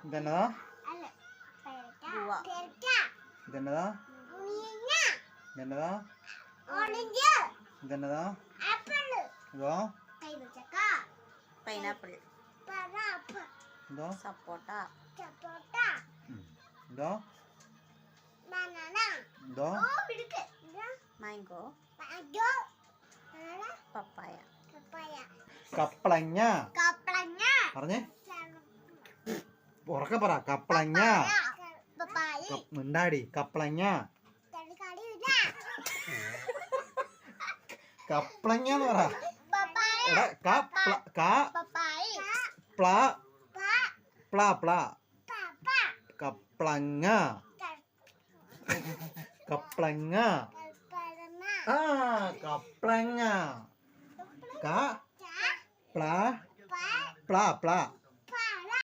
ഇതെന്നതാ? ഇതെന്നതാ? ഇതെന്നതാ? ഇതെന്നതാ? ഇതോ? പൈനാപ്പിൾ. ഇതോ? സപ്പോട്ട. ഇതോ? ഇതോ? മാംഗോ. പപ്പായ. കപ്പളങ്ങ. പറഞ്ഞേ, ഉറക്കെ പറ. കപ്പളങ്ങ. മിണ്ടാടി. കപ്പളങ്ങ. കപ്പളങ്ങ എന്ന് പറ. കപ്പളങ്ങ. കപ്പളങ്ങ. ആ, കപ്പളങ്ങ.